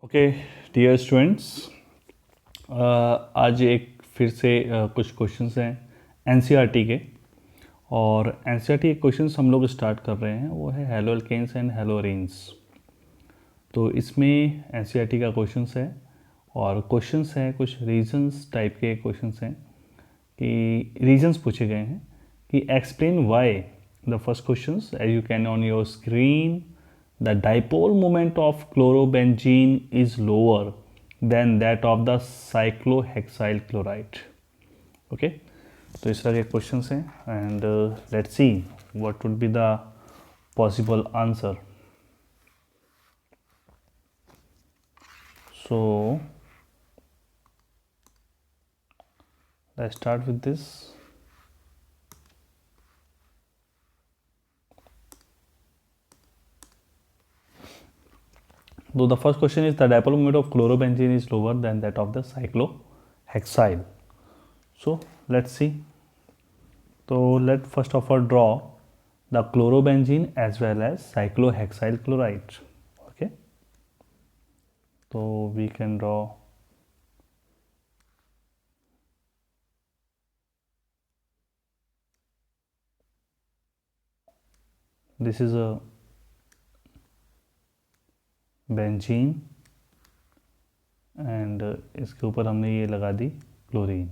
Okay dear students, आज एक फिर से कुछ क्वेश्चंस हैं एनसीईआरटी के। और एनसीईआरटी के क्वेश्चंस हम लोग स्टार्ट कर रहे हैं, वो है haloalkanes and haloarenes. तो इसमें एनसीईआरटी का क्वेश्चंस है और क्वेश्चंस हैं कुछ रीजंस टाइप के क्वेश्चंस हैं कि रीजंस पूछे गए हैं कि explain why the first questions as you can on your screen the dipole moment of chlorobenzene is lower than that of the cyclohexyl chloride. Okay, तो इस तरह के क्वेश्चंस हैं and let's see what would be the possible answer. So let's start with this. So the first question is the dipole moment of chlorobenzene is lower than that of the cyclohexyl. So let's see. So let first of all draw the chlorobenzene as well as cyclohexyl chloride. Okay. So we can draw this is a benzene and इसके ऊपर हमने ये लगा दी chlorine.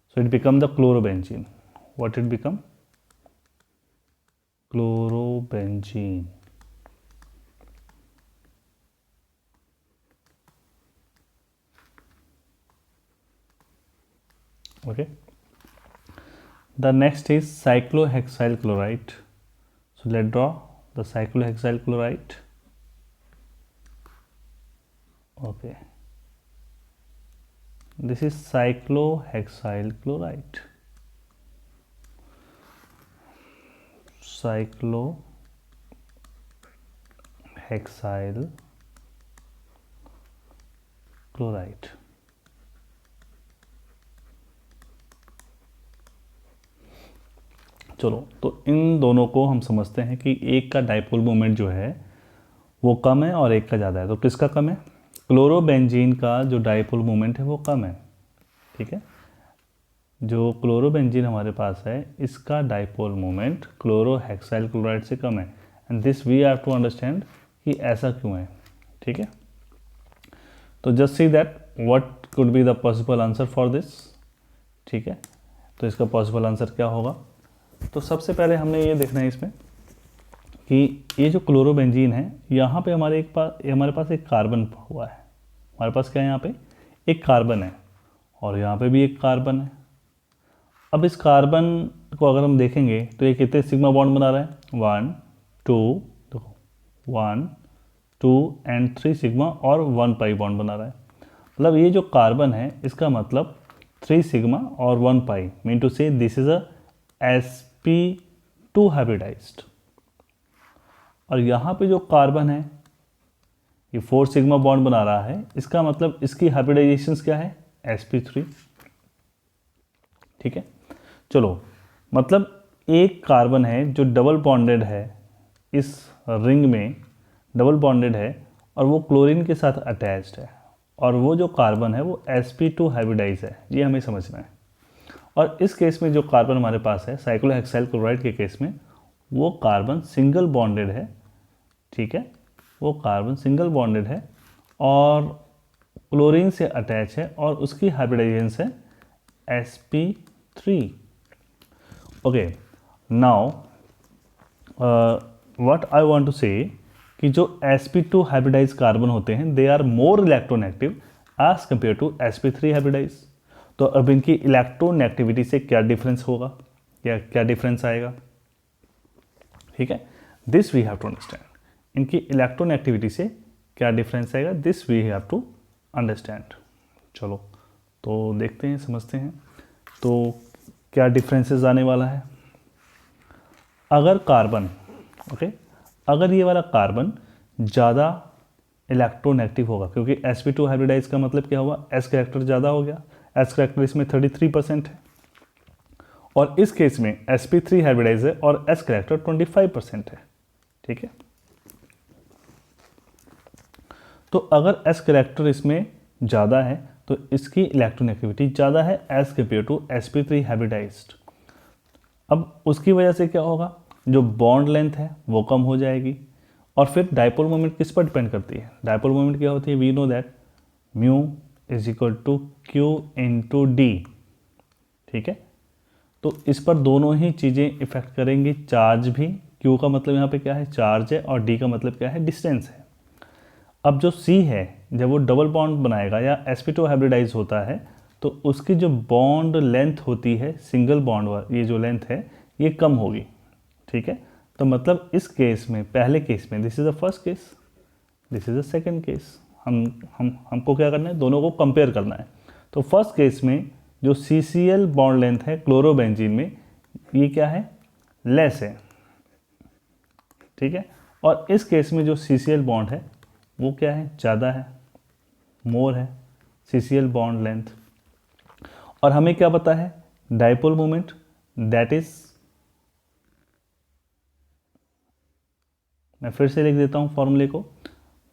So it become the chlorobenzene. What it become? Chlorobenzene. Okay. The next is cyclohexyl chloride. So let draw the cyclohexyl chloride. Okay, this is cyclohexyl chloride. Cyclohexyl chloride. चलो, तो इन दोनों को हम समझते हैं कि एक का डाइपोल मोमेंट जो है वो कम है और एक का ज़्यादा है. तो किसका कम है? क्लोरोबेंजीन का जो डाइपोल मोमेंट है वो कम है. ठीक है, जो क्लोरोबेंजीन हमारे पास है इसका डाइपोल मोमेंट क्लोरोहेक्साइल क्लोराइड से कम है. And this we have to understand कि ऐसा क्यों है. ठीक है, तो just see that what could be the possible answer for this. ठीक है, तो इसका पॉसिबल आंसर क्या होगा? तो सबसे पहले हमने ये देखना है इसमें कि ये जो क्लोरोबेंजीन है यहाँ पे हमारे पास एक कार्बन हुआ है. हमारे पास क्या है? यहाँ पे एक कार्बन है और यहाँ पे भी एक कार्बन है. अब इस कार्बन को अगर हम देखेंगे तो ये कितने सिग्मा बॉन्ड बना रहा है? 1 2, देखो 1 2 एंड 3 सिग्मा और 1 पाई बॉन्ड बना रहा है. मतलब ये जो कार्बन है इसका मतलब 3 सिग्मा और 1 pi, mean to say this is a sp2 hybridised. और यहाँ पे जो कार्बन है ये 4 सिग्मा बॉन्ड बना रहा है, इसका मतलब इसकी हाइब्रिडाइजेशंस क्या है? sp3. ठीक है, चलो, मतलब एक कार्बन है जो डबल बॉन्डेड है, इस रिंग में डबल बॉन्डेड है और वो क्लोरीन के साथ अटैच्ड है, और वो जो कार्बन है वो sp2 हाइब्रिडाइज है. ये हमें समझना है. और इस केस में जो कार्बन हमारे पास है साइक्लोहेक्साइल क्लोराइड के केस में, वो कार्बन सिंगल बॉन्डेड है. ठीक है, वो कार्बन सिंगल बॉन्डेड है और क्लोरीन से अटैच है और उसकी हाइब्रिडाइजेशन है sp3. Okay, now what I want to say कि जो sp2 हाइब्रिडाइज कार्बन होते हैं they are more electronegative as compare to sp3 hybridise. तो अब इनकी इलेक्ट्रोनेगेटिविटी से क्या डिफरेंस होगा, क्या डिफरेंस आएगा? ठीक है, this we have to understand. इनकी इलेक्ट्रोनेगेटिविटी से क्या डिफरेंस आएगा, this we have to understand. चलो, तो देखते हैं, समझते हैं तो क्या डिफरेंसेस आने वाला है. अगर कार्बन, ओके, अगर ये वाला कार्बन ज़्यादा इलेक्ट्रोनेगेटिव होगा, क्योंकि sp2 हाइब्रिडाइज का मतलब क्या हुआ? s कैरेक्टर ज़्यादा हो गया. s कैरेक्टर इसमें 33% है और इस केस में sp3 हाइब्रिडाइज है और s कैरेक्टर 25% है. ठीक है, तो अगर एस कैरेक्टर इसमें ज़्यादा है तो इसकी इलेक्ट्रोनेगेटिविटी ज़्यादा है as compare to sp3 hybridised. अब उसकी वजह से क्या होगा, जो बॉन्ड लेंथ है वो कम हो जाएगी। और फिर डाइपोल मोमेंट किस पर डिपेंड करती है, डाइपोल मोमेंट क्या होती है, we know that mu is equal to Q into D. ठीक है, तो इस पर दोनों ही चीज़ें इफेक्ट करेंगी, चार्ज भी, क्यू का मतलब यहाँ पे क्या है चार्ज है और डी का मतलब क्या है डिस्टेंस है। अब जो सी है जब वो डबल बॉन्ड बनाएगा या sp2 हाइब्रिडाइज होता है तो उसकी जो बॉन्ड लेंथ होती है सिंगल बॉन्ड ये जो लेंथ है ये कम होगी। ठीक है, तो मतलब इस केस में, पहले केस में, this is the first case, this is the second case, हमको क्या करना है, दोनों को कंपेयर करना है। तो फर्स्ट केस में जो CCl बॉन्ड लेंथ है क्लोरोबेंजीन में ये क्या है, लेस है। ठीक है, और इस केस में जो CCl बॉन्ड है वो क्या है, ज़्यादा है, मोर है CCl बॉन्ड लेंथ। और हमें क्या पता है, डाइपोल मोमेंट दैट इज, मैं फिर से लिख देता हूं फॉर्मूले को,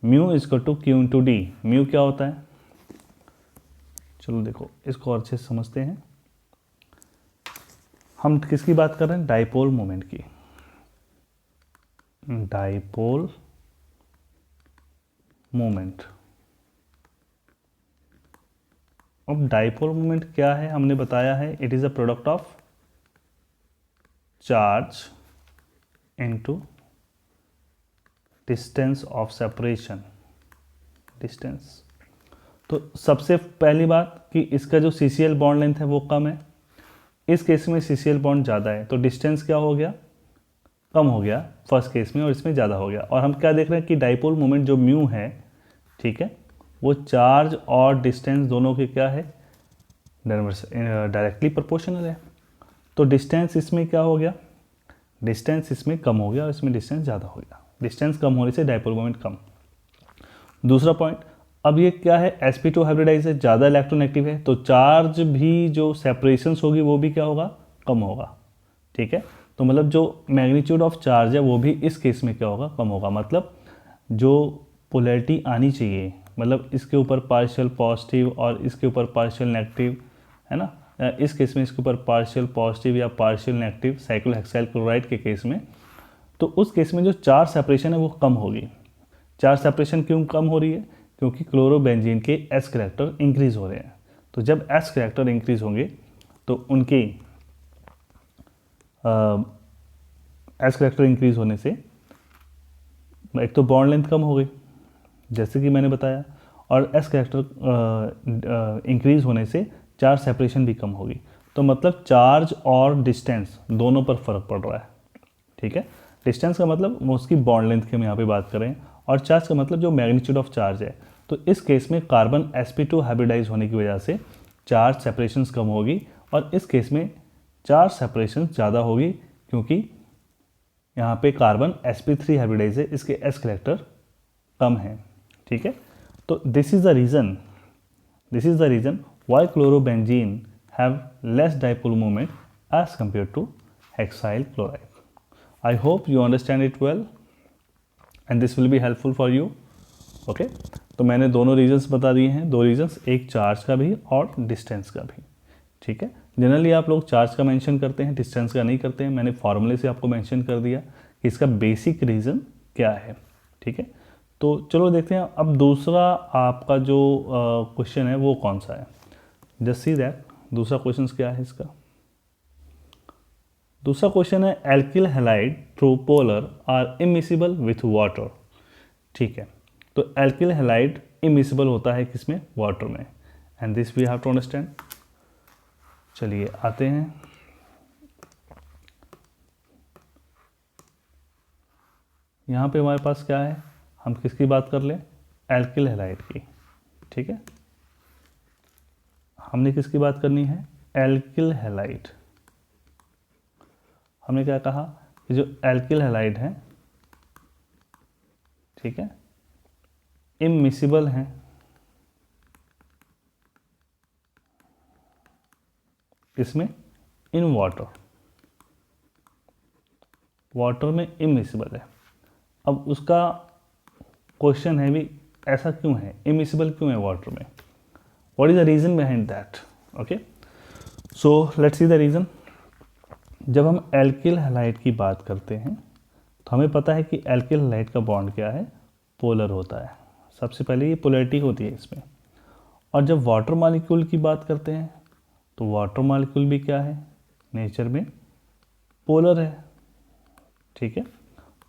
mu is equal to Q into D. Mu क्या होता है, चलो देखो इसको और अच्छे से समझते हैं। हम किसकी बात कर रहे हैं, डाइपोल मोमेंट की, डाइपोल मोमेंट। अब डाइपोल मोमेंट क्या है, हमने बताया है it is a product of charge into distance of separation, distance. तो सबसे पहली बात कि इसका जो CCl बॉन्ड लेंथ है वो कम है, इस केस में CCl बॉन्ड ज़्यादा है, तो डिस्टेंस क्या हो गया, कम हो गया फर्स्ट केस में और इसमें ज़्यादा हो गया। और हम क्या देख रहे हैं कि डाइपोल मोमेंट जो म्यू है, ठीक है, वो चार्ज और डिस्टेंस दोनों के क्या है, डायरेक्टली प्रोपोर्शनल है। तो डिस्टेंस इसमें क्या हो गया, डिस्टेंस इसमें कम हो गया और इसमें डिस्टेंस ज़्यादा हो गया, डिस्टेंस कम होने से डाइपोल मोमेंट कम। दूसरा पॉइंट, अब ये क्या है, sp2 हाइब्रिडाइज है, ज़्यादा इलेक्ट्रोनेगेटिव है, तो चार्ज भी जो सेपरेशंस होगी वो भी क्या होगा, कम होगा। ठीक है, तो मतलब जो मैग्नीट्यूड ऑफ चार्ज है वो भी इस केस में क्या होगा, कम होगा। मतलब जो पोलैरिटी आनी चाहिए, मतलब इसके ऊपर पार्शियल पॉजिटिव और इसके ऊपर पार्शियल नेगेटिव, है ना, इस केस में इसके ऊपर पार्शियल पॉजिटिव या पार्शियल नेगेटिव साइक्लोहेक्साइल क्लोराइड के केस में, तो उस केस में जो चार्ज सेपरेशन है वो कम होगी। चार्ज सेपरेशन क्यों कम हो रही है, क्योंकि क्लोरोबेंजीन के S कैरेक्टर इंक्रीज हो रहे हैं। तो जब S कैरेक्टर इंक्रीज होंगे तो उनके S कैरेक्टर इंक्रीज होने से एक तो बॉन्ड लेंथ कम हो गई जैसे कि मैंने बताया, और S कैरेक्टर इंक्रीज होने से चार्ज सेपरेशन भी कम होगी। तो मतलब चार्ज और डिस्टेंस दोनों पर फर्क पड़ रहा है। ठीक है, डिस्टेंस का मतलब वो उसकी बॉन्ड लेंथ की हम यहाँ पे बात करें, और चार्ज का मतलब जो मैग्नीट्यूड ऑफ चार्ज है। तो इस केस में कार्बन sp2 हाइब्रिडाइज होने की वजह से चार्ज सेपरेशंस कम होगी, और इस केस में चार्ज सेपरेशन ज़्यादा होगी क्योंकि यहाँ पे कार्बन sp3 हाइब्रिडाइज है, इसके S कैरेक्टर कम है। ठीक है, तो this is the reason why chlorobenzene have less dipole moment as compare to hexyl chloride. I hope you understand it well and this will be helpful for you. Okay, तो मैंने दोनों reasons बता दिए हैं, दो रीजंस, एक charge का भी और डिस्टेंस का भी। ठीक है, जनरली आप लोग चार्ज का मेंशन करते हैं, डिस्टेंस का नहीं करते हैं। मैंने फॉर्मूले से आपको मेंशन कर दिया कि इसका बेसिक रीज़न क्या है। ठीक है, तो चलो देखते हैं अब दूसरा आपका जो क्वेश्चन है वो कौन सा है। जस्ट सी दैट दूसरा क्वेश्चन क्या है इसका। दूसरा क्वेश्चन है alkyl halide though polar are immiscible with water. ठीक है, तो एल्किल हैलाइड इमिसिबल होता है किसमें, वाटर में, and this we have to understand. चलिए आते हैं, यहाँ पे हमारे पास क्या है, हम किसकी बात कर लें, एल्किल हैलाइड की। ठीक है, हमने किसकी बात करनी है, एल्किल हैलाइड। हमने क्या कहा कि जो एल्किल हैलाइड है, ठीक है, इमिसिबल हैं, इसमें इन वाटर में इमिसिबल है। अब उसका क्वेश्चन है भी ऐसा क्यों है, इमिसिबल क्यों है वाटर में, what is the reason behind that. Okay, so let's see the reason. जब हम एल्किल हैलाइड की बात करते हैं तो हमें पता है कि एल्किल हैलाइड का बॉन्ड क्या है, पोलर होता है। सबसे पहले ये पोलैरिटी होती है इसमें। और जब वाटर मॉलिक्यूल की बात करते हैं तो वाटर मॉलिक्यूल भी क्या है, नेचर में पोलर है। ठीक है,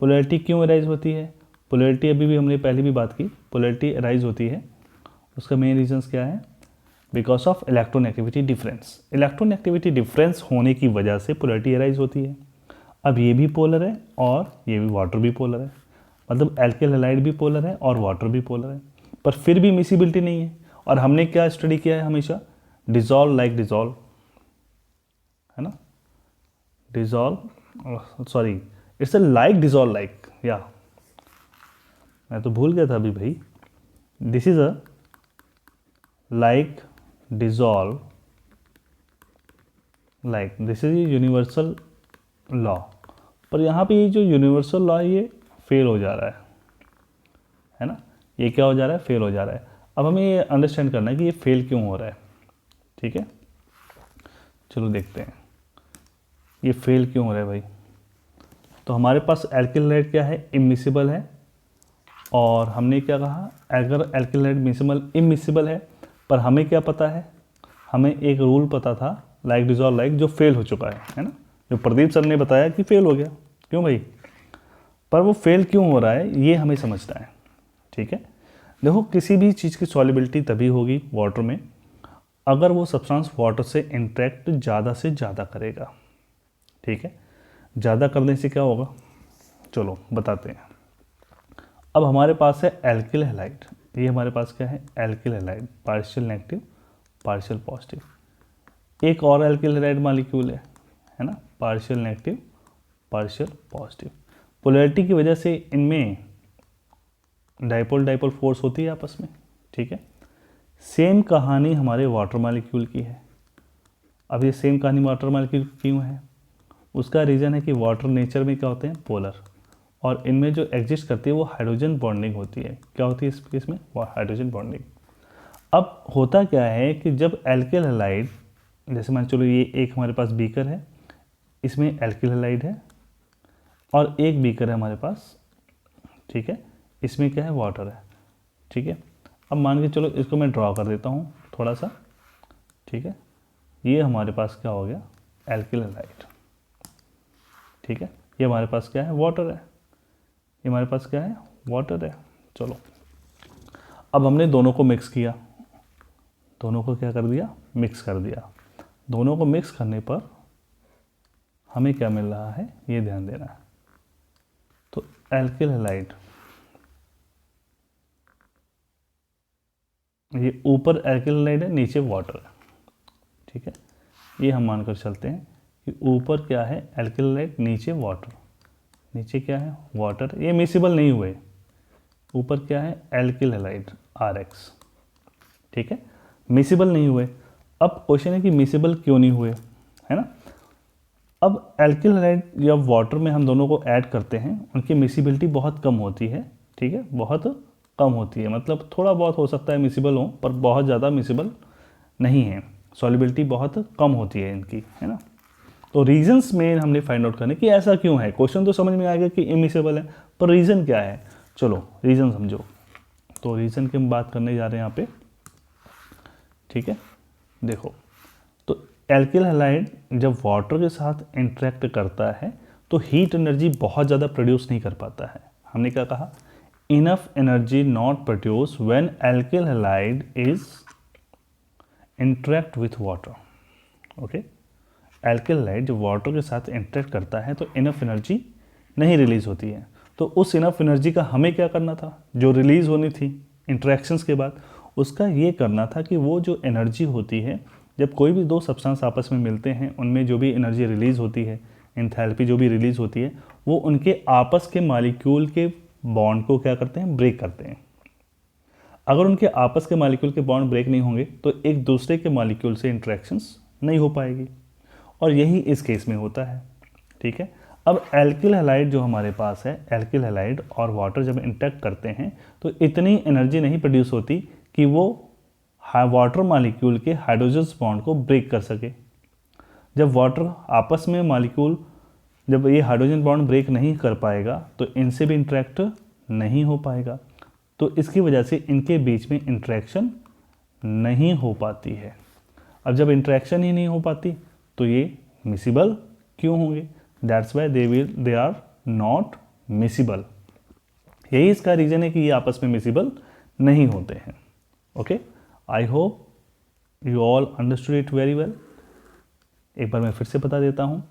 पोलैरिटी क्यों अराइज होती है, पोलैरिटी अभी भी हमने पहले भी बात की, पोलैरिटी अराइज होती है, उसका मेन रीजंस क्या है, because of electronegativity difference. Electronegativity difference होने की वजह से पोलैरिटी अराइज होती है। अब ये भी पोलर है और ये भी वाटर भी पोलर है, मतलब एल्किल हैलाइड भी पोलर है और वाटर भी पोलर है, पर फिर भी मिसिबिलिटी नहीं है। और हमने क्या स्टडी किया है हमेशा, डिजॉल्व लाइक डिजॉल्व, है ना, dissolve, sorry it's a like dissolve like, या मैं तो भूल गया था अभी भाई, this is a like dissolve like, this is universal law. पर यहाँ पे ये जो यूनिवर्सल लॉ है ये फेल हो जा रहा है ना, ये क्या हो जा रहा है, फेल हो जा रहा है। अब हमें ये अंडरस्टैंड करना है कि ये फेल क्यों हो रहा है। ठीक है, चलो देखते हैं ये फेल क्यों हो रहा है भाई। तो हमारे पास एल्किल हैलाइड क्या है, इमिसिबल है, और हमने क्या कहा, अगर एल्किल हैलाइड इमिसिबल है, पर हमें क्या पता है, हमें एक रूल पता था लाइक डिजॉल्व लाइक, जो फेल हो चुका है ना, जो प्रदीप सर ने बताया कि फेल हो गया, क्यों भाई, पर वो फेल क्यों हो रहा है ये हमें समझना है। ठीक है, देखो किसी भी चीज़ की सॉल्युबिलिटी तभी होगी वाटर में अगर वो सब्सटेंस वाटर से इंटरेक्ट ज़्यादा से ज़्यादा करेगा। ठीक है, ज़्यादा करने से क्या होगा, चलो बताते हैं। अब हमारे पास है एल्किल हैलाइड, ये हमारे पास क्या है, alkyl halide, partial negative partial positive. एक और एल्किल हैलाइड मॉलिक्यूल है ना, partial negative partial positive. Polarity की वजह से इनमें डाइपोल डाइपोल फोर्स होती है आपस में। ठीक है, सेम कहानी हमारे वाटर मॉलिक्यूल की है। अब ये सेम कहानी वाटर मॉलिक्यूल क्यों है, उसका रीज़न है कि वाटर नेचर में क्या होते हैं, पोलर, और इनमें जो एग्जिस्ट करती है वो हाइड्रोजन बॉन्डिंग होती है। क्या होती है इस केस में, हाइड्रोजन बॉन्डिंग। अब होता क्या है कि जब एल्किल हैलाइड, जैसे मान चलो ये एक हमारे पास बीकर है, इसमें एल्किल हैलाइड है, और एक बीकर है हमारे पास, ठीक है, इसमें क्या है, वाटर है। ठीक है, अब मान के चलो इसको मैं ड्रॉ कर देता हूँ थोड़ा सा। ठीक है, ये हमारे पास क्या हो गया, एल्किल हैलाइड। ठीक है, ये हमारे पास क्या है, वाटर है, ये हमारे पास क्या है, वाटर है। चलो अब हमने दोनों को मिक्स किया, दोनों को क्या कर दिया, मिक्स कर दिया। दोनों को मिक्स करने पर हमें क्या मिल रहा है, ये ध्यान देना है। तो एल्किल हैलाइड, ये ऊपर एल्किल हैलाइड है, नीचे वाटर है। ठीक है, ये हम मानकर चलते हैं कि ऊपर क्या है, एल्किल हैलाइड, नीचे वाटर, नीचे क्या है, वाटर। ये मिसिबल नहीं हुए, ऊपर क्या है, एल्किल हैलाइड RX। ठीक है, मिसिबल नहीं हुए। अब क्वेश्चन है कि मिसिबल क्यों नहीं हुए, है ना। अब एल्किल हैलाइड या वाटर में हम दोनों को ऐड करते हैं, उनकी मिसिबिलिटी बहुत कम होती है। ठीक है, बहुत कम होती है, मतलब थोड़ा बहुत हो सकता है मिसिबल हो, पर बहुत ज़्यादा मिसिबल नहीं है, सॉल्युबिलिटी बहुत कम होती है इनकी, है ना। तो रीजंस में हमने फाइंड आउट करने कि ऐसा क्यों है। क्वेश्चन तो समझ में आ गया कि इमिसिबल है, पर रीज़न क्या है, चलो रीज़न समझो। तो रीज़न की हम बात करने जा रहे हैं यहाँ पे। ठीक है, देखो, तो एल्किल हैलाइड जब वाटर के साथ इंटरेक्ट करता है तो हीट एनर्जी बहुत ज़्यादा प्रोड्यूस नहीं कर पाता है। हमने क्या कहा, enough energy not produce when alkyl halide is interact with water. Okay, alkyl halide जब वाटर के साथ इंटरेक्ट करता है तो इनफ एनर्जी नहीं रिलीज होती है। तो उस इनफ एनर्जी का हमें क्या करना था, जो रिलीज होनी थी इंटरेक्शंस के बाद, उसका ये करना था कि वो जो एनर्जी होती है, जब कोई भी दो सब्सटेंस आपस में मिलते हैं, उनमें जो भी एनर्जी रिलीज होती है, एंथैल्पी जो भी रिलीज होती है, वो उनके आपस के मॉलिक्यूल के बॉन्ड को क्या करते हैं, ब्रेक करते हैं। अगर उनके आपस के मॉलिक्यूल के बॉन्ड ब्रेक नहीं होंगे तो एक दूसरे के मॉलिक्यूल से इंटरेक्शंस नहीं हो पाएगी, और यही इस केस में होता है। ठीक है, अब एल्किल हैलाइड जो हमारे पास है, एल्किल हैलाइड और वाटर जब इंटरेक्ट करते हैं तो इतनी एनर्जी नहीं प्रोड्यूस होती कि वो वाटर मॉलिक्यूल के हाइड्रोजन बॉन्ड को ब्रेक कर सके। जब वाटर आपस में मॉलिक्यूल, जब ये हाइड्रोजन बॉन्ड ब्रेक नहीं कर पाएगा तो इनसे भी इंटरेक्ट नहीं हो पाएगा, तो इसकी वजह से इनके बीच में इंटरेक्शन नहीं हो पाती है। अब जब इंटरेक्शन ही नहीं हो पाती तो ये मिसिबल क्यों होंगे? That's why they are not miscible. यही इसका रीज़न है कि ये आपस में मिसिबल नहीं होते हैं। Okay, I hope you all understood it very well. एक बार मैं फिर से बता देता हूँ,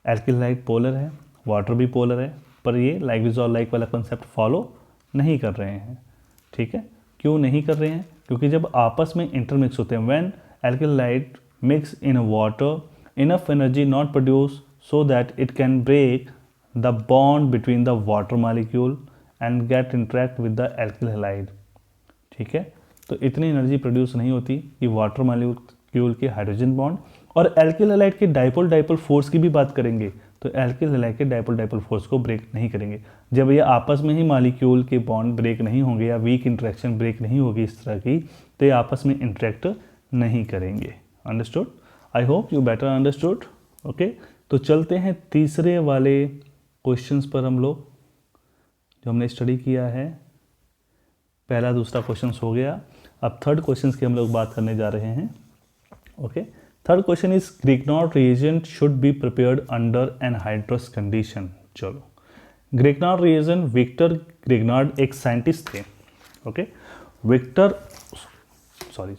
एल्किल हैलाइड पोलर है, वाटर भी पोलर है, पर ये लाइक डिसॉल्व लाइक वाला कंसेप्ट फॉलो नहीं कर रहे हैं। ठीक है, क्यों नहीं कर रहे हैं? क्योंकि जब आपस में इंटरमिक्स होते हैं, when alkyl halide mix in water, enough energy not produced so that it can break the bond between the water molecule and get interact with the alkyl halide। ठीक है, तो इतनी एनर्जी प्रोड्यूस नहीं होती कि water molecule के hydrogen bond, और alkyl halide के डाइपोल डाइपोल फोर्स की भी बात करेंगे तो एल्किल हैलाइड के डाइपोल डाइपोल फोर्स को ब्रेक नहीं करेंगे। जब ये आपस में ही मॉलिक्यूल के बॉन्ड ब्रेक नहीं होंगे या वीक इंटरेक्शन ब्रेक नहीं होगी इस तरह की, तो ये आपस में इंटरेक्ट नहीं करेंगे। Understood? I hope you better understood. Okay, तो चलते हैं तीसरे वाले क्वेश्चंस पर हम लोग, जो हमने स्टडी किया है। पहला दूसरा क्वेश्चंस हो गया, अब थर्ड क्वेश्चंस की हम लोग बात करने जा रहे हैं। Okay, third question is Grignard reagent should be prepared under anhydrous condition. चलो, ग्रिग्नॉर्ड रिएजेंट, विक्टर ग्रिग्नॉर्ड एक साइंटिस्ट थे। ओके, विक्टर, सॉरी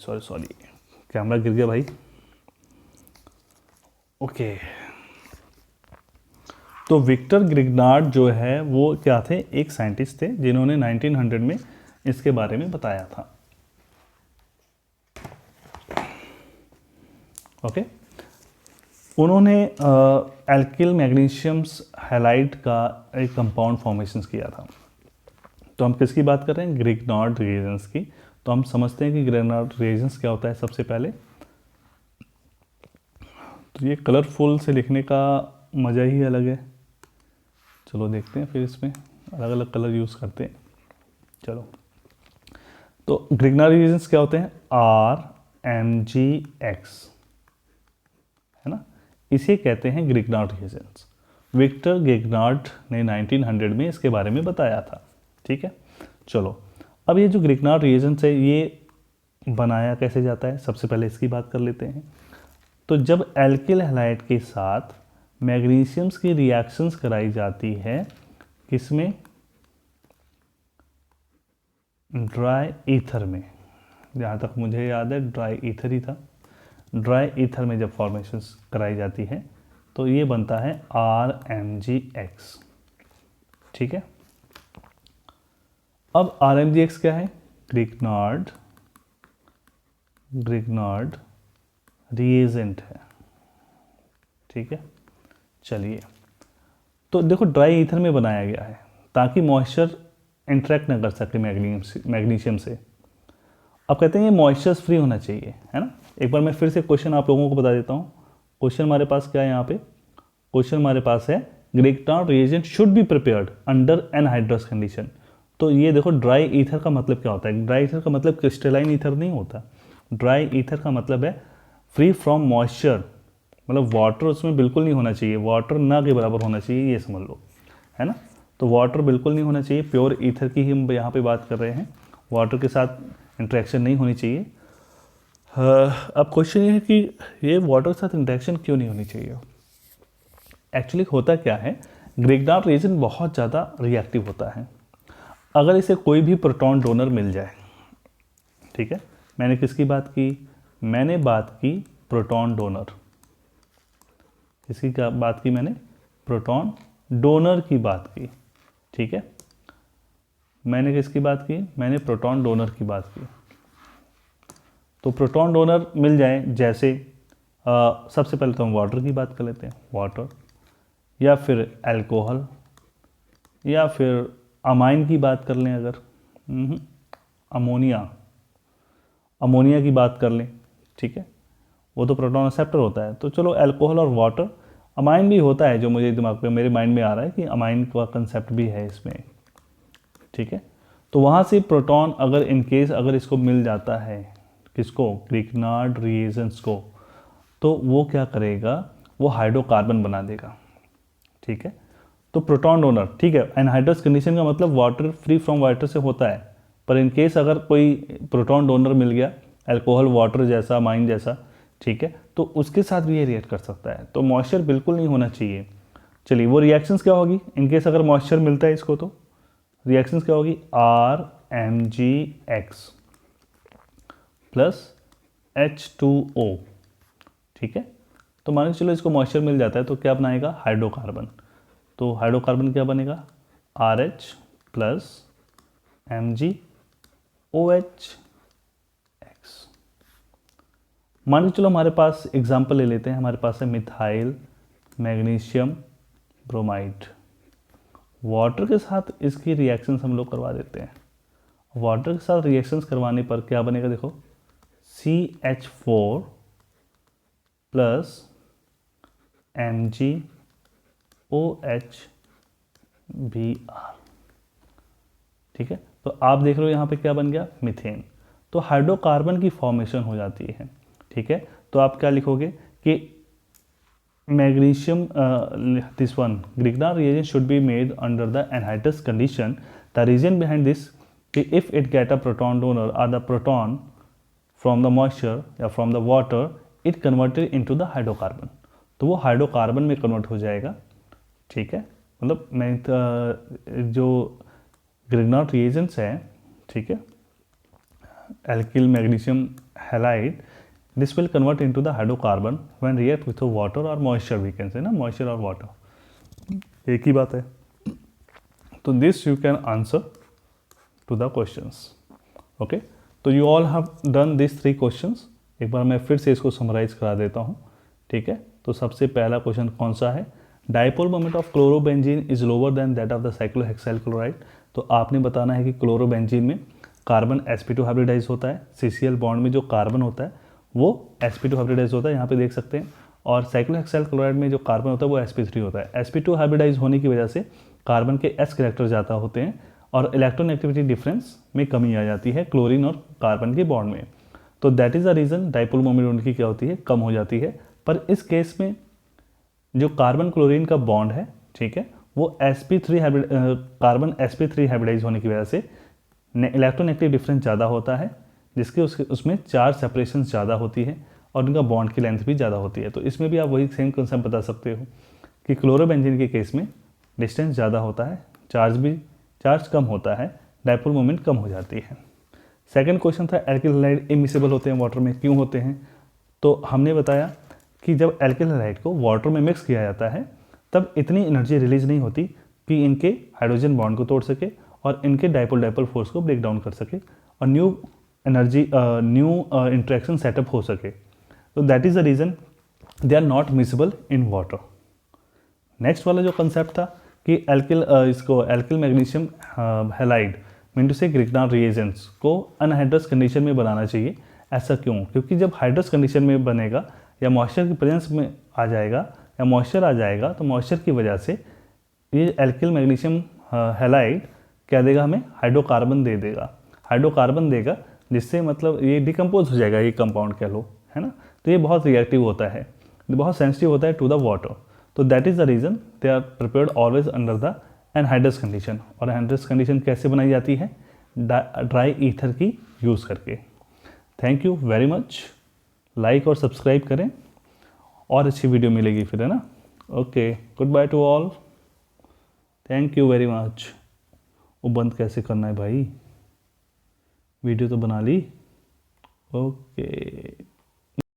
कैमरा गिर गया भाई। ओके, तो विक्टर ग्रिग्नार्ड जो है वो क्या थे? एक साइंटिस्ट थे जिन्होंने 1900 में इसके बारे में बताया था। ओके, उन्होंने एल्किल मैग्नीशियम्स हैलाइड का एक कंपाउंड फॉर्मेशंस किया था। तो हम किसकी बात कर रहे हैं? ग्रिग्नार्ड रिएजेंट्स की। तो हम समझते हैं कि ग्रिग्नार्ड रिएजेंट्स क्या होता है। सबसे पहले तो ये कलरफुल से लिखने का मज़ा ही अलग है। चलो देखते हैं, फिर इसमें अलग अलग कलर यूज़ करते हैं। चलो, तो ग्रिग्नार्ड रिएजेंट्स क्या होते हैं? RMgX, है ना, इसे कहते हैं ग्रिग्नार्ड रिएजेंट्स। विक्टर ग्रिग्नार्ड ने 1900 में इसके बारे में बताया था। ठीक है, चलो अब ये जो ग्रिग्नार्ड रिएजेंट्स है ये बनाया कैसे जाता है, सबसे पहले इसकी बात कर लेते हैं। तो जब एल्किल हैलाइड के साथ मैग्नीशियम्स की रिएक्शंस कराई जाती है, किसमें? ड्राई ईथर में। जहाँ तक मुझे याद है ड्राई ईथर ही था। ड्राई ईथर में जब फॉर्मेशंस कराई जाती है तो ये बनता है RMgX। ठीक है, अब RMgX क्या है? ग्रिग्नार्ड रिएजेंट है। ठीक है, चलिए, तो देखो ड्राई ईथर में बनाया गया है ताकि मॉइस्चर इंटरेक्ट ना कर सके मैग्नीशियम से। अब कहते हैं ये मॉइस्चर फ्री होना चाहिए, है ना। एक बार मैं फिर से क्वेश्चन आप लोगों को बता देता हूँ। क्वेश्चन हमारे पास क्या है यहाँ पे? क्वेश्चन हमारे पास है Grignard reagent should be prepared under anhydrous condition. तो ये देखो ड्राई ईथर का मतलब क्या होता है? ड्राई ईथर का मतलब क्रिस्टलाइन ईथर नहीं होता। ड्राई ईथर का मतलब है फ्री फ्रॉम मॉइस्चर, मतलब वाटर उसमें बिल्कुल नहीं होना चाहिए, वाटर ना के बराबर होना चाहिए, ये समझ लो, है ना। तो वाटर बिल्कुल नहीं होना चाहिए, प्योर ईथर की ही हम यहाँ पे बात कर रहे हैं। वाटर के साथ इंटरेक्शन नहीं होनी चाहिए। अब क्वेश्चन ये है कि ये वाटर के साथ इंटरेक्शन क्यों नहीं होनी चाहिए? एक्चुअली होता क्या है, ग्रिग्नार्ड रिएजेंट बहुत ज़्यादा रिएक्टिव होता है। अगर इसे कोई भी प्रोटॉन डोनर मिल जाए, ठीक है, मैंने किसकी बात की? मैंने बात की प्रोटॉन डोनर। किसकी बात की मैंने? प्रोटॉन डोनर की बात की। ठीक है, मैंने किसकी बात की? मैंने प्रोटॉन डोनर की बात की। तो प्रोटॉन डोनर मिल जाए जैसे सबसे पहले तो हम वाटर की बात कर लेते हैं, वाटर, या फिर अल्कोहल, या फिर अमाइन की बात कर लें, अगर अमोनिया की बात कर लें, ठीक है, वो तो प्रोटॉन एक्सेप्टर होता है। तो चलो अल्कोहल और वाटर अमाइन भी होता है, जो मुझे दिमाग पे मेरे माइंड में आ रहा है कि अमाइन का कंसेप्ट भी है इसमें, ठीक है। तो वहाँ से प्रोटॉन अगर इन केस अगर इसको मिल जाता है, किसको, ग्रिग्नार्ड रिएजेंट्स को, तो वो क्या करेगा, वो हाइड्रोकार्बन बना देगा, ठीक है। तो प्रोटॉन डोनर, ठीक है, एनहाइड्रस कंडीशन का मतलब वाटर फ्री फ्रॉम वाटर से होता है, पर इन केस अगर कोई प्रोटॉन डोनर मिल गया अल्कोहल वाटर जैसा, अमाइन जैसा, ठीक है, तो उसके साथ भी ये रिएक्ट कर सकता है। तो मॉइस्चर बिल्कुल नहीं होना चाहिए। चलिए वो रिएक्शंस क्या होगी इन केस अगर मॉइस्चर मिलता है इसको, तो रिएक्शंस क्या होगी, RMgX प्लस H2O, ठीक है। तो मान के चलो इसको मॉइस्चर मिल जाता है तो क्या बनाएगा, हाइड्रोकार्बन। तो हाइड्रोकार्बन क्या बनेगा, RH प्लस MgOH। मान के चलो हमारे पास एग्जाम्पल ले लेते हैं, हमारे पास है मिथाइल मैग्नीशियम ब्रोमाइड। वाटर के साथ इसकी रिएक्शंस हम लोग करवा देते हैं। वाटर के साथ रिएक्शंस करवाने पर क्या बनेगा, देखो, CH4 प्लस MgOH(Br), ठीक है। तो आप देख रहे हो यहाँ पे क्या बन गया, मीथेन। तो हाइड्रोकार्बन की फॉर्मेशन हो जाती है, ठीक है। तो आप क्या लिखोगे कि magnesium, this one Grignard reagent should be made under the anhydrous condition. The reason behind this कि if it get a proton donor और the proton from the moisture या from the water, it converted into the hydrocarbon. तो वो hydrocarbon में convert हो जाएगा, ठीक है। मतलब मैं जो ग्रिग्नार्ड रिएजेंट्स हैं, ठीक है, alkyl magnesium halide, this will convert into the hydrocarbon when react with water or moisture, we can say ना, moisture और water एक ही बात है। तो this you can answer to the questions, okay। तो you all have done these 3 questions। एक बार मैं फिर से इसको समराइज करा देता हूँ, ठीक है। तो सबसे पहला क्वेश्चन कौन सा है, dipole moment of chlorobenzene is lower than that of the cyclohexyl chloride. तो आपने बताना है कि क्लोरोबेंजीन में कार्बन sp2 हाइब्रिडाइज होता है, CCl बॉन्ड में जो कार्बन होता है वो sp2 हाइब्रिडाइज होता है, यहाँ पे देख सकते हैं। और साइक्लोहेक्साइल क्लोराइड में जो कार्बन होता है वो sp3 होता है। sp2 हाइब्रिडाइज होने की वजह से कार्बन के s कैरेक्टर ज़्यादा होते हैं और इलेक्ट्रॉन एक्टिविटी डिफरेंस में कमी आ जाती है क्लोरीन और कार्बन के बॉन्ड में। तो that is the reason dipole moment उनकी क्या होती है, कम हो जाती है। पर इस केस में जो कार्बन क्लोरीन का बॉन्ड है, ठीक है, वो sp3 कार्बन sp3 हाइब्रिडाइज होने की वजह से इलेक्ट्रोनेगेटिव डिफरेंस ज़्यादा होता है, जिसके उसमें चार्ज सेपरेशन ज़्यादा होती है और उनका बॉन्ड की लेंथ भी ज़्यादा होती है। तो इसमें भी आप वही सेम कंसेप्ट बता सकते हो कि क्लोरोबेंजीन के केस में डिस्टेंस ज़्यादा होता है, चार्ज कम होता है, डाइपोल मोमेंट कम हो जाती है। सेकंड क्वेश्चन था एल्किल हैलाइड इमिसिबल होते हैं वाटर में, क्यों होते हैं। तो हमने बताया कि जब एल्किल हैलाइड को वाटर में मिक्स किया जाता है तब इतनी एनर्जी रिलीज नहीं होती कि इनके हाइड्रोजन बॉन्ड को तोड़ सके और इनके डाइपोल फोर्स को ब्रेक डाउन कर सके और न्यू इंट्रैक्शन सेटअप हो सके। तो that is the reason they are not miscible in water. Next वाला जो कंसेप्ट था कि एल्किल मैग्नीशियम हैलाइड मीन से ग्रिग्नार्ड रिएजेंट्स को अनहाइड्रस कंडीशन में बनाना चाहिए। ऐसा क्यों, क्योंकि जब हाइड्रस कंडीशन में बनेगा या मॉइस्चर की प्रेजेंस में आ जाएगा या मॉइस्चर आ जाएगा तो मॉइस्चर की वजह से ये एल्किल मैग्नीशियम हैलाइड क्या देगा, हमें हाइड्रोकार्बन दे देगा, हाइड्रोकार्बन देगा, जिससे मतलब ये डिकम्पोज हो जाएगा, ये कंपाउंड कह लो, है ना। तो ये बहुत रिएक्टिव होता है, बहुत सेंसिटिव होता है टू द वाटर। तो that is the reason they are prepared always under the anhydrous condition. और एनहाइड्रस कंडीशन कैसे बनाई जाती है, ड्राई ईथर की यूज़ करके। Thank you very much, like और सब्सक्राइब करें और अच्छी वीडियो मिलेगी फिर, है ना। Okay, good bye to all, thank you very much. वो बंद कैसे करना है भाई, वीडियो तो बना ली। ओके।